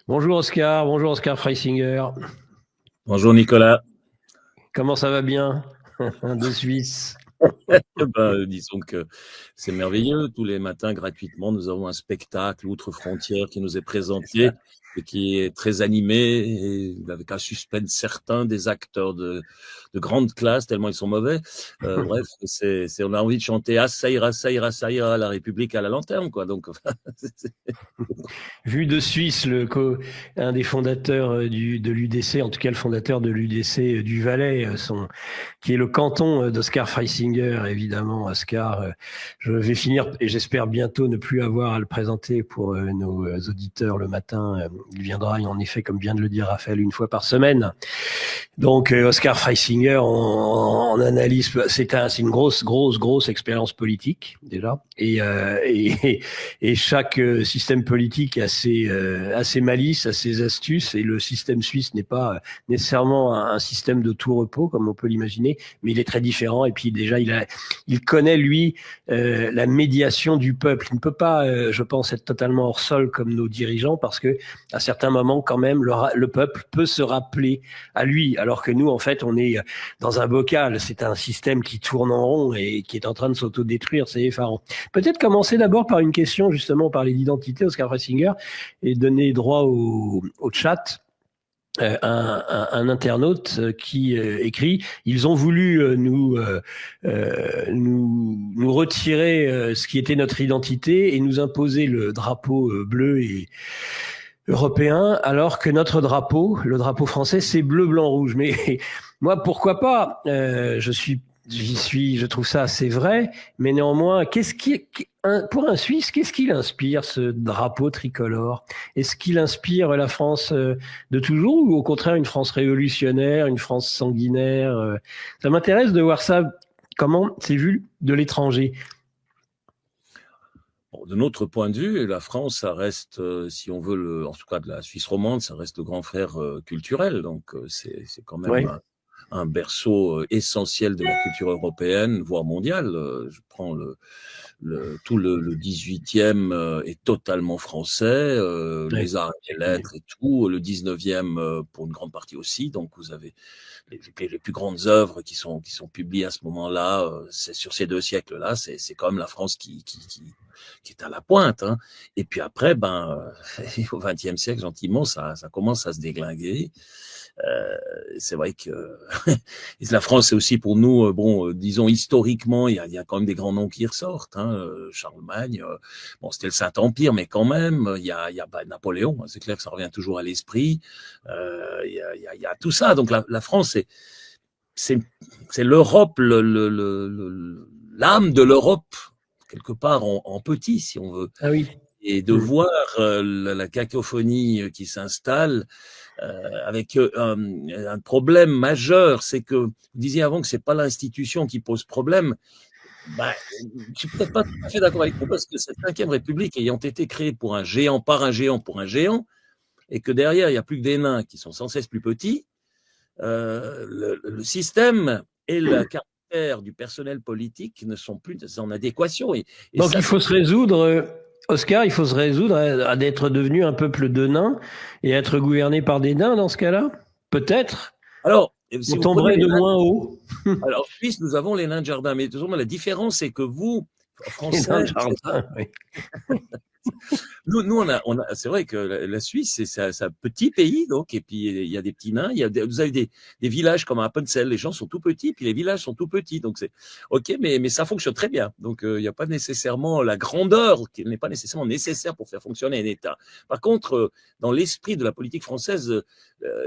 Bonjour Oscar Freisinger. Bonjour Nicolas. Comment ça va bien de Suisse? Disons que c'est merveilleux. Tous les matins, gratuitement, nous avons un spectacle outre-frontière qui nous est présenté et qui est très animé, et avec un suspense certain, des acteurs de grande classe, tellement ils sont mauvais. Bref, on a envie de chanter « Ah, ça ira, ça ira, ça ira, la République à la lanterne », quoi. Donc, Vu de Suisse, un des fondateurs de l'UDC, en tout cas le fondateur de l'UDC du Valais, qui est le canton d'Oscar Freisinger, évidemment. Oscar, je vais finir, et j'espère bientôt ne plus avoir à le présenter pour nos auditeurs le matin. Il viendra, en effet, comme vient de le dire Raphaël, une fois par semaine. Donc, Oscar Freisinger, en analyse, c'est une grosse expérience politique, déjà. Et chaque système politique a ses malices, a ses astuces, et le système suisse n'est pas nécessairement un système de tout repos, comme on peut l'imaginer, mais il est très différent. Et puis, déjà, il connaît, lui, la médiation du peuple. Il ne peut pas, je pense, être totalement hors sol comme nos dirigeants, parce que à certains moments, quand même, le peuple peut se rappeler à lui, alors que nous, en fait, on est dans un bocal. C'est un système qui tourne en rond et qui est en train de s'autodétruire. C'est effarant. Peut-être commencer d'abord par une question, justement, par l'identité, Oscar Freisinger, et donner droit au chat. Un internaute qui écrit: ils ont voulu nous retirer ce qui était notre identité et nous imposer le drapeau bleu et européen, alors que notre drapeau, le drapeau français, c'est bleu, blanc, rouge. Mais moi, pourquoi pas? Je trouve ça assez vrai, mais néanmoins, pour un Suisse, qu'est-ce qu'il inspire, ce drapeau tricolore? Est-ce qu'il inspire la France de toujours, ou au contraire une France révolutionnaire, une France sanguinaire? Ça m'intéresse de voir ça, comment c'est vu de l'étranger. Bon, de notre point de vue, la France, ça reste, si on veut, en tout cas de la Suisse romande, ça reste le grand frère culturel. Donc, c'est quand même Oui. un berceau essentiel de la culture européenne, voire mondiale. Je prends tout le 18e est totalement français, Ouais. les arts et les lettres et tout, le 19e pour une grande partie aussi. Donc, vous avez les plus grandes œuvres qui sont publiées à ce moment-là, c'est sur ces 2 siècles-là, c'est quand même la France qui est à la pointe. Hein. Et puis après, au XXe siècle, gentiment, ça commence à se déglinguer. C'est vrai que la France, c'est aussi pour nous, disons historiquement, il y a quand même des grands noms qui ressortent. Hein. Charlemagne, c'était le Saint-Empire, mais quand même, il y a Napoléon, c'est clair que ça revient toujours à l'esprit. Il y a tout ça. Donc la France, c'est l'Europe, l'âme de l'Europe, quelque part en petit, si on veut. Ah oui. Et de voir la cacophonie qui s'installe avec un problème majeur, c'est que vous disiez avant que c'est pas l'institution qui pose problème. Je suis peut-être pas tout à fait d'accord avec vous, parce que cette 5e République ayant été créée pour un géant, par un géant, pour un géant, et que derrière il n'y a plus que des nains qui sont sans cesse plus petits, le système et le caractère du personnel politique ne sont plus en adéquation. Et Donc ça, il faut se résoudre, Oscar, il faut se résoudre à d'être devenu un peuple de nains et à être gouverné par des nains dans ce cas-là? Peut-être. alors, On si vous prenez tomberait les de nains, moins haut. alors en Suisse, nous avons les nains de jardin, mais toujours la différence, c'est que vous, Les nains Français, de jardin, oui. nous c'est vrai que la Suisse, c'est un petit pays, donc, et puis il y a des petits nains, vous avez des villages comme à Appenzell, les gens sont tout petits, puis les villages sont tout petits, donc c'est ok, mais ça fonctionne très bien. Donc il n'y a pas nécessairement la grandeur qui n'est pas nécessairement nécessaire pour faire fonctionner un État. Par contre, dans l'esprit de la politique française,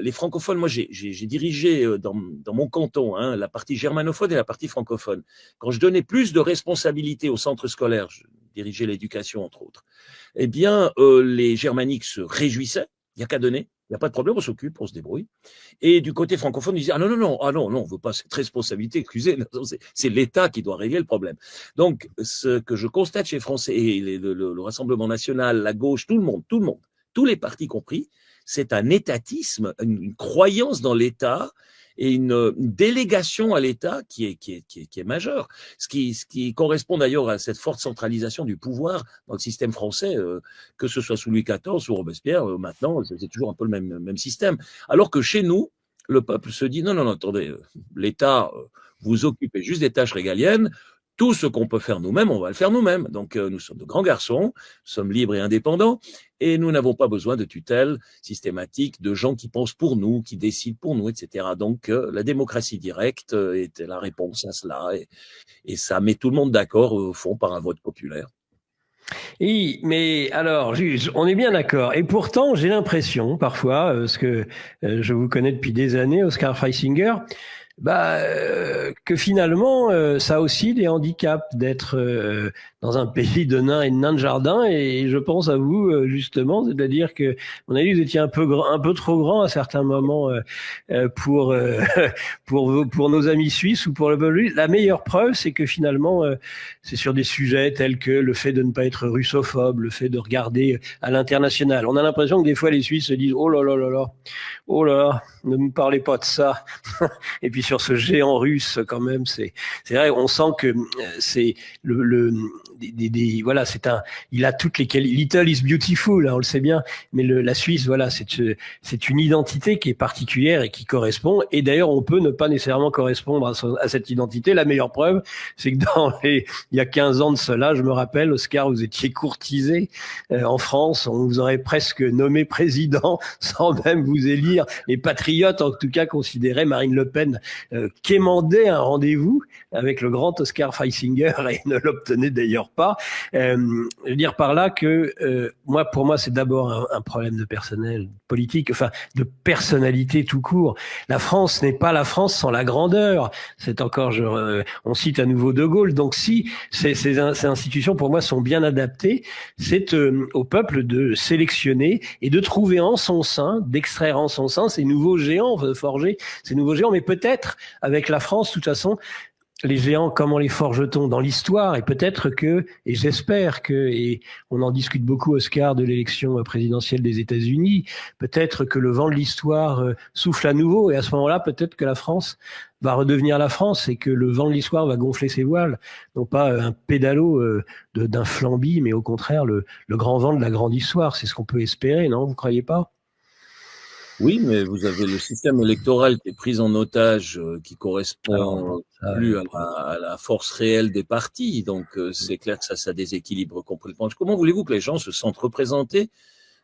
les francophones, moi j'ai dirigé dans mon canton, hein, la partie germanophone et la partie francophone. Quand je donnais plus de responsabilités au centre scolaire, je dirigeais l'éducation entre autres, eh bien, les germaniques se réjouissaient, il n'y a qu'à donner, il n'y a pas de problème, on s'occupe, on se débrouille. Et du côté francophone, ils disaient, ah non, on ne veut pas cette responsabilité, excusez, c'est l'État qui doit régler le problème. Donc, ce que je constate chez les Français, et le Rassemblement national, la gauche, tout le monde, tous les partis compris, c'est un étatisme, une croyance dans l'État, et une délégation à l'État qui est majeure. Ce qui correspond d'ailleurs à cette forte centralisation du pouvoir dans le système français, que ce soit sous Louis XIV ou Robespierre, maintenant, c'est toujours un peu le même système. Alors que chez nous, le peuple se dit, non, attendez, l'État, vous occupez juste des tâches régaliennes, tout ce qu'on peut faire nous-mêmes, on va le faire nous-mêmes. Donc, nous sommes de grands garçons, nous sommes libres et indépendants, et nous n'avons pas besoin de tutelle systématique, de gens qui pensent pour nous, qui décident pour nous, etc. Donc, la démocratie directe est la réponse à cela, et ça met tout le monde d'accord, au fond, par un vote populaire. Oui, mais alors, on est bien d'accord. Et pourtant, j'ai l'impression, parfois, parce que je vous connais depuis des années, Oscar Freisinger, que finalement, ça a aussi des handicaps d'être dans un pays de nains et de nains de jardin. Et je pense à vous, justement, c'est-à-dire que, à mon avis, vous étiez un peu trop grand à certains moments pour pour nos amis suisses ou pour le peuple. La meilleure preuve, c'est que finalement, c'est sur des sujets tels que le fait de ne pas être russophobe, le fait de regarder à l'international. On a l'impression que des fois, les Suisses se disent « Oh là là là là, oh là là, ne me parlez pas de ça ». Et puis sur ce géant russe, quand même, c'est vrai, on sent que c'est voilà, il a toutes les qualités. Little is beautiful, hein, on le sait bien, mais la Suisse, voilà, c'est une identité qui est particulière et qui correspond. Et d'ailleurs, on peut ne pas nécessairement correspondre à cette identité. La meilleure preuve, c'est que il y a 15 ans de cela, je me rappelle, Oscar, vous étiez courtisé en France, on vous aurait presque nommé président sans même vous élire. Les patriotes, en tout cas, considéraient Marine Le Pen quémandait un rendez-vous avec le grand Oscar Freisinger et ne l'obtenait d'ailleurs pas. Je veux dire par là que pour moi, c'est d'abord un problème de personnel politique, enfin de personnalité tout court. La France n'est pas la France sans la grandeur. C'est encore, on cite à nouveau De Gaulle. Donc si ces institutions, pour moi, sont bien adaptées, c'est au peuple de sélectionner et de trouver en son sein, d'extraire en son sein ces nouveaux géants, forger ces nouveaux géants. Mais peut-être avec la France, de toute façon, les géants, comment les forge-t-on dans l'histoire? Et peut-être que, et j'espère que, et on en discute beaucoup, Oscar, de l'élection présidentielle des États-Unis, peut-être que le vent de l'histoire souffle à nouveau, et à ce moment-là, peut-être que la France va redevenir la France et que le vent de l'histoire va gonfler ses voiles, non pas un pédalo d'un flamby, mais au contraire le grand vent de la grande histoire. C'est ce qu'on peut espérer, non? Vous croyez pas? Oui, mais vous avez le système électoral qui est pris en otage, qui correspond plus à la force réelle des partis. Donc, c'est clair que ça déséquilibre complètement. Comment voulez-vous que les gens se sentent représentés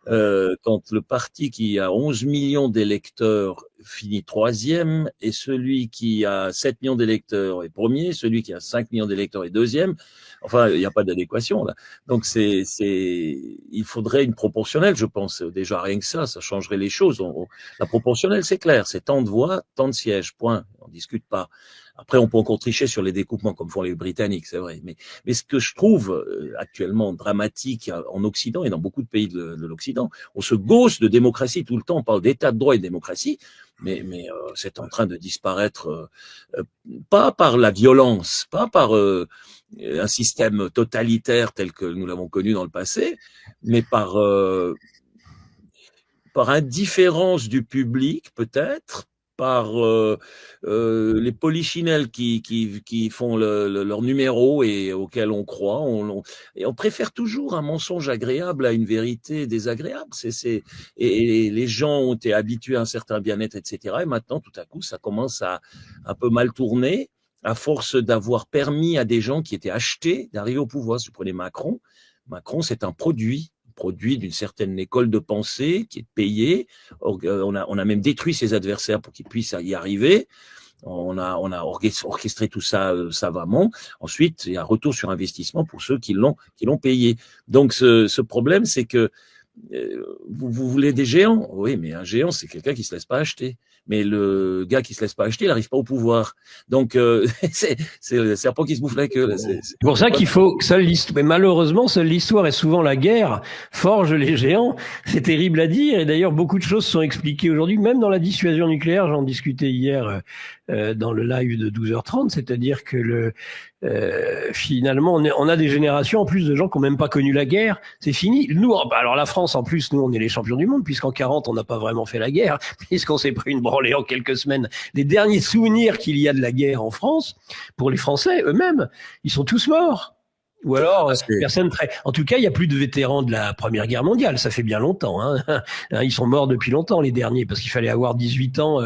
quand le parti qui a 11 millions d'électeurs finit troisième et celui qui a 7 millions d'électeurs est premier, celui qui a 5 millions d'électeurs est deuxième? Enfin, il n'y a pas d'adéquation là. Donc il faudrait une proportionnelle, je pense. Déjà rien que ça changerait les choses. La proportionnelle, c'est clair, c'est tant de voix, tant de sièges, point. On discute pas. Après, on peut encore tricher sur les découpements comme font les Britanniques, c'est vrai. Mais ce que je trouve actuellement dramatique en Occident et dans beaucoup de pays de l'Occident, on se gausse de démocratie tout le temps. On parle d'état de droit et de démocratie, mais c'est en train de disparaître, pas par la violence, pas par un système totalitaire tel que nous l'avons connu dans le passé, mais par indifférence du public peut-être, par les polichinelles qui font leur numéro et auxquels on croit. Et on préfère toujours un mensonge agréable à une vérité désagréable. Et les gens ont été habitués à un certain bien-être, etc. Et maintenant, tout à coup, ça commence à un peu mal tourner à force d'avoir permis à des gens qui étaient achetés d'arriver au pouvoir. Si vous prenez Macron, c'est un produit d'une certaine école de pensée qui est payée. On a même détruit ses adversaires pour qu'ils puissent y arriver. On a orchestré tout ça savamment. Ensuite, il y a un retour sur investissement pour ceux qui l'ont payé. Donc, ce problème, c'est que vous voulez des géants? Oui, mais un géant, c'est quelqu'un qui se laisse pas acheter. Mais le gars qui se laisse pas acheter, il n'arrive pas au pouvoir. Donc, c'est le serpent qui se bouffe la queue. C'est pour ça qu'il faut mais malheureusement, seule l'histoire et souvent la guerre forge les géants. C'est terrible à dire. Et d'ailleurs, beaucoup de choses sont expliquées aujourd'hui, même dans la dissuasion nucléaire. J'en discutais hier dans le live de 12h30, c'est-à-dire que finalement, on a des générations en plus de gens qui n'ont même pas connu la guerre. C'est fini. Nous, alors la France en plus, nous on est les champions du monde puisqu'en 40 on n'a pas vraiment fait la guerre, puisqu'on s'est pris une branlée en quelques semaines. Les derniers souvenirs qu'il y a de la guerre en France, pour les Français eux-mêmes, ils sont tous morts. Ou alors, personne très... En tout cas, il n'y a plus de vétérans de la Première Guerre mondiale. Ça fait bien longtemps. Hein. Ils sont morts depuis longtemps, les derniers, parce qu'il fallait avoir 18 ans,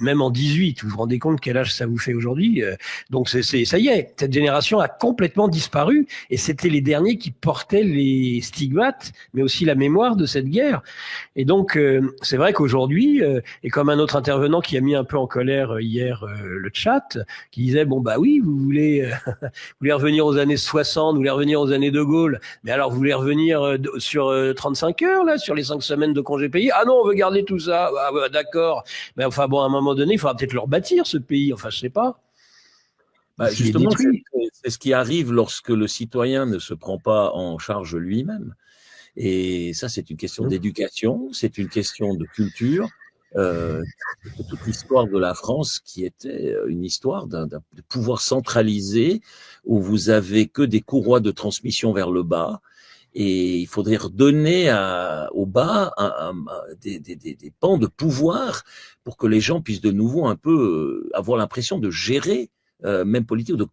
même en 18. Vous vous rendez compte quel âge ça vous fait aujourd'hui? Donc, ça y est, cette génération a complètement disparu. Et c'était les derniers qui portaient les stigmates, mais aussi la mémoire de cette guerre. Et donc, c'est vrai qu'aujourd'hui, et comme un autre intervenant qui a mis un peu en colère hier le chat, qui disait, bon, bah oui, vous voulez revenir aux années 60, vous voulez revenir aux années de Gaulle, mais alors vous voulez revenir sur 35 heures, là, sur les 5 semaines de congés payés? Ah non, on veut garder tout ça. Ah, bah, d'accord. Mais enfin bon, à un moment donné, il faudra peut-être le rebâtir, ce pays. Enfin, je sais pas. Justement, c'est ce qui arrive lorsque le citoyen ne se prend pas en charge lui-même. Et ça, c'est une question d'éducation, c'est une question de culture. Toute l'histoire de la France qui était une histoire d'un pouvoir centralisé où vous avez que des courroies de transmission vers le bas, et il faudrait redonner au bas des pans de pouvoir pour que les gens puissent de nouveau un peu avoir l'impression de gérer, même politique, de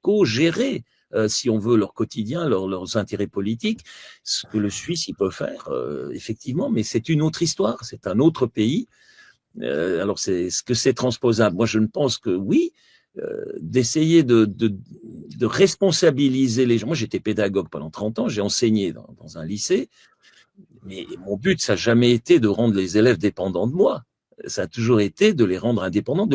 co-gérer, si on veut, leur quotidien, leurs intérêts politiques, ce que le Suisse il peut faire, effectivement, mais c'est une autre histoire, c'est un autre pays. Alors, est-ce que c'est transposable? Moi, je ne pense que oui, d'essayer de responsabiliser les gens. Moi, j'étais pédagogue pendant 30 ans, j'ai enseigné dans un lycée, mais mon but, ça n'a jamais été de rendre les élèves dépendants de moi. Ça a toujours été de les rendre indépendants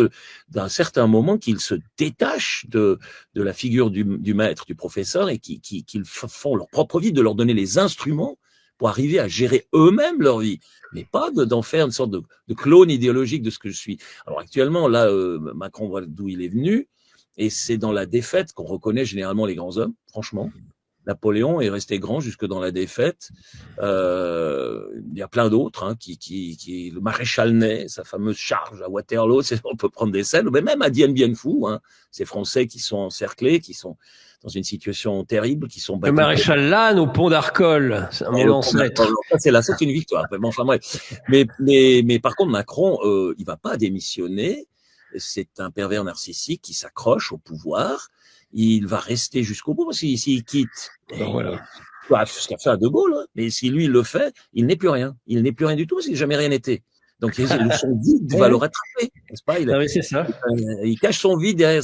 d'un certain moment, qu'ils se détachent de la figure du maître, du professeur, et qu'ils font leur propre vie, de leur donner les instruments pour arriver à gérer eux-mêmes leur vie, mais pas d'en faire une sorte de clone idéologique de ce que je suis. Alors actuellement, là, Macron voit d'où il est venu, et c'est dans la défaite qu'on reconnaît généralement les grands hommes, franchement. Napoléon est resté grand jusque dans la défaite. Il y a plein d'autres, hein, le maréchal Ney, sa fameuse charge à Waterloo, on peut prendre des scènes, mais même à Dien Bien Phu, hein, ces Français qui sont encerclés, qui sont dans une situation terrible, qui sont battus. Le maréchal Lannes au pont d'Arcole, c'est mon ancêtre. C'est une victoire. Enfin bref. Mais par contre, Macron, il va pas démissionner. C'est un pervers narcissique qui s'accroche au pouvoir. Il va rester jusqu'au bout s'il quitte. Voilà. Ce qu'a fait à De Gaulle, hein. Mais si lui il le fait, il n'est plus rien. Il n'est plus rien du tout parce qu'il n'a jamais rien été. Donc son vide va le rattraper, n'est-ce pas? C'est ça. Il cache son vide derrière.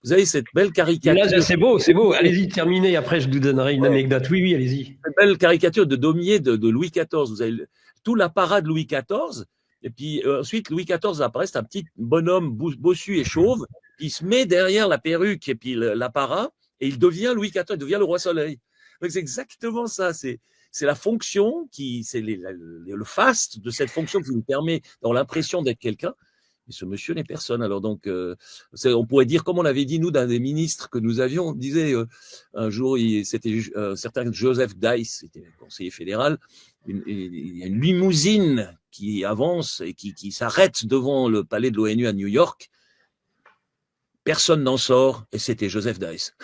Vous avez cette belle caricature. Là, c'est beau. Allez-y, terminez. Après, je vous donnerai une anecdote. Oui, allez-y. Cette belle caricature de Daumier de Louis XIV. Vous avez tout l'apparat de Louis XIV. Et puis ensuite, Louis XIV apparaît, c'est un petit bonhomme bossu et chauve. Il se met derrière la perruque et puis l'apparat, et il devient Louis XIV, il devient le roi Soleil. Donc c'est exactement ça. C'est la fonction c'est le faste de cette fonction qui nous permet d'avoir l'impression d'être quelqu'un. Et ce monsieur n'est personne. Alors donc, on pourrait dire, comme on avait dit nous d'un des ministres que nous avions, on disait un jour, c'était un certain Joseph Dice, c'était conseiller fédéral. Il y a une limousine qui avance et qui s'arrête devant le palais de l'ONU à New York. Personne n'en sort, et c'était Joseph Dice.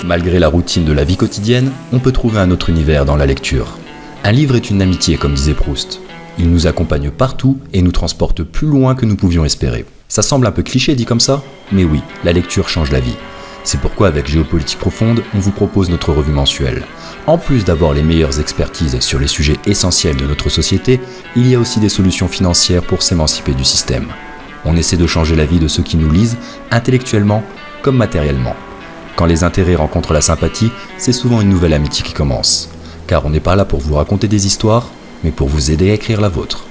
Malgré la routine de la vie quotidienne, on peut trouver un autre univers dans la lecture. Un livre est une amitié, comme disait Proust. Il nous accompagne partout et nous transporte plus loin que nous pouvions espérer. Ça semble un peu cliché dit comme ça, mais oui, la lecture change la vie. C'est pourquoi avec Géopolitique Profonde, on vous propose notre revue mensuelle. En plus d'avoir les meilleures expertises sur les sujets essentiels de notre société, il y a aussi des solutions financières pour s'émanciper du système. On essaie de changer la vie de ceux qui nous lisent, intellectuellement comme matériellement. Quand les intérêts rencontrent la sympathie, c'est souvent une nouvelle amitié qui commence. Car on n'est pas là pour vous raconter des histoires, mais pour vous aider à écrire la vôtre.